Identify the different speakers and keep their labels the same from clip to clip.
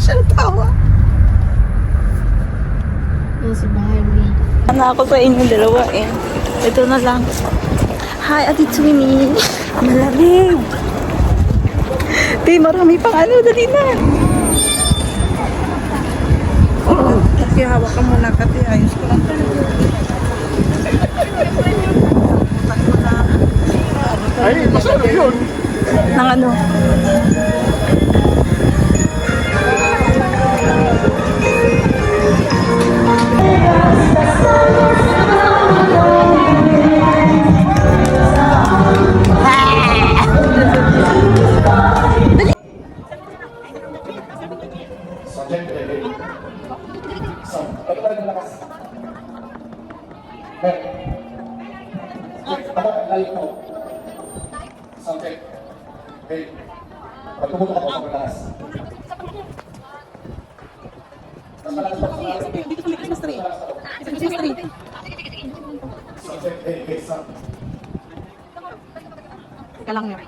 Speaker 1: siya natawa.
Speaker 2: Yan si Barbie.
Speaker 3: Ano ako sa inyong dalawa eh. Ito na lang. Hi, Ate Twinnie. Malamig. Di, marami pang ano. Dali na.
Speaker 1: Kasi hawak ka muna kasi ayos ko lang.
Speaker 4: Ay, masarap yun.
Speaker 3: Nang ano.
Speaker 4: Pagkubuto ka po sa pagtaas.
Speaker 1: Teka lang yun.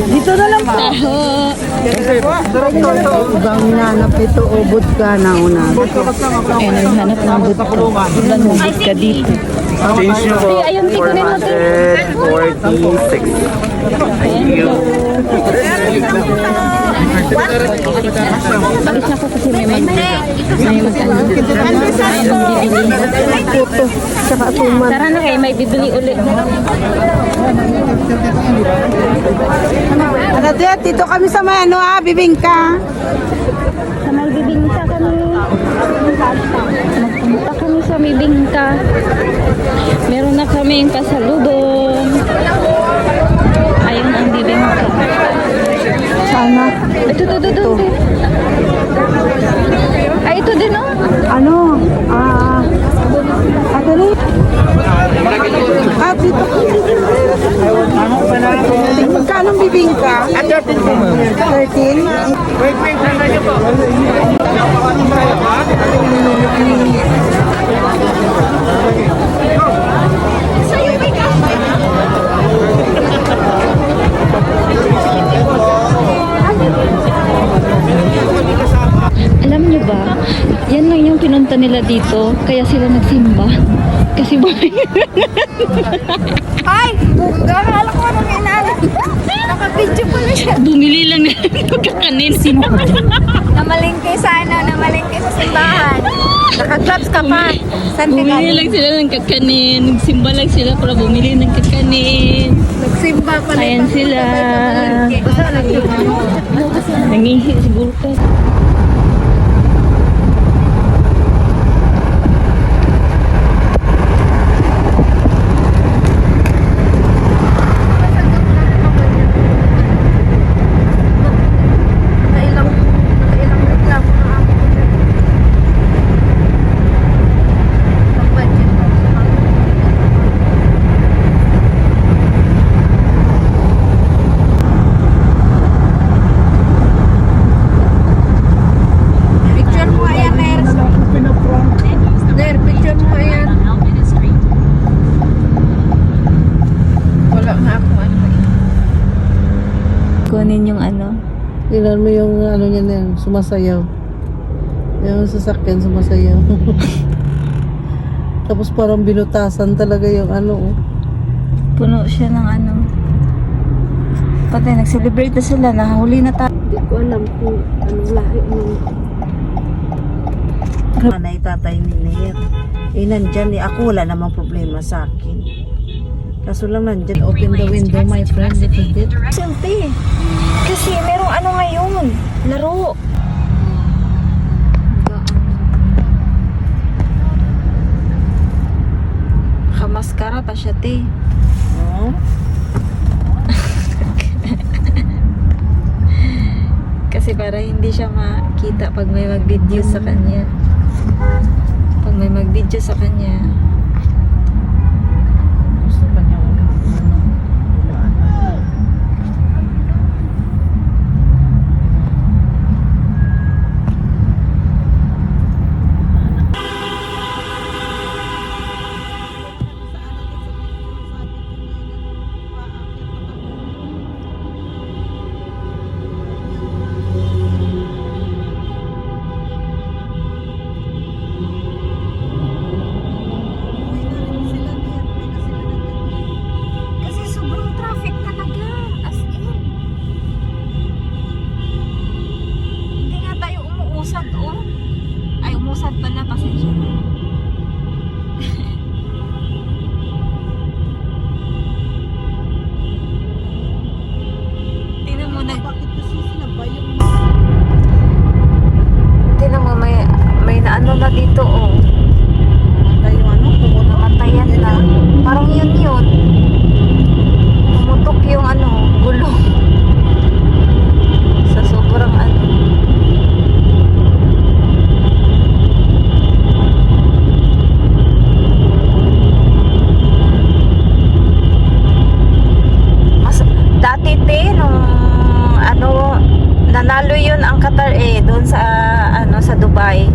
Speaker 3: Dito na lang po.
Speaker 1: Ibang hinanap ito, ubod ka na una.
Speaker 3: Eh, naghanap ng budko. Nanubod ka dito.
Speaker 4: Change nyo po. 446. Thank you.
Speaker 3: Alis na ko kasi may mag-ano.
Speaker 1: Puto, saka asuman.
Speaker 3: Tara na kayo, may bibili ulit.
Speaker 1: Ano dito kami sa may ano bibingka.
Speaker 3: Sa may bibingka kami. Magpunta kami sa may bingka. Meron na kaming pasalubong. Ayun ang bibingka.
Speaker 1: Sana.
Speaker 3: Ito. Ay, ito din oh.
Speaker 1: Ano? Ate rin? Dito. Magkano bibingka? 13.
Speaker 3: Alam nyo ba, yan lang yung pinunta nila dito, kaya sila nagsimba. Kasi
Speaker 2: Ay! Gakala ko anong inaalit. Naka-video ko na siya.
Speaker 3: bumili lang na magkakanin.
Speaker 2: Namalingke sa simbahan. Naka-gloves ka pa. Saan
Speaker 3: Bumili lang sila ng kakanin. Nagsimba lang sila para bumili ng kakanin.
Speaker 2: Nagsimba pala.
Speaker 3: Ayan sila. Nangihi siguro ka.
Speaker 2: Picture mo ayan, Ner. Ner, picture mo ayan. Wala nga ako ano.
Speaker 3: Kunin yung ano.
Speaker 1: Tingnan mo yung ano niya na yan, sumasayaw. Yung sasakyan sumasayaw. Tapos parang binutasan talaga yung ano. Oh.
Speaker 3: Puno siya ng ano. Pati nag-celebrate na sila. Nahuli na tayo.
Speaker 2: Hindi ko alam kung anong lahi mo.
Speaker 1: Nanay, tatay ni Ner. Nandyan ako, wala namang problema sa akin. Kaso lang nandyan, open the window, my friend. This is it.
Speaker 3: Siyempre. Kasi merong ano ngayon. Laro. Kamaskara pa siya, te.
Speaker 1: Oh.
Speaker 3: Kasi para hindi siya makita pag may mag-video sa kanya. Pag may mag-video sa kanya.
Speaker 1: Gusto pa niya ano.
Speaker 2: Kasi sobrang traffic talaga. As in. Hindi nga tayo umuusad, oh. Ay, umusad pala. Pasensya na.
Speaker 3: Tingnan mo,
Speaker 1: Bakit kasi sinabay yung
Speaker 3: tingnan mo, may naano na dito, oh.
Speaker 1: tayo ano?
Speaker 3: Namatayan na. Parang yun. Pumutok yung ano, gulong. Sa sobrang ano. Mas, dati te, nung ano, nanalo yun ang Qatar doon sa ano sa Dubai.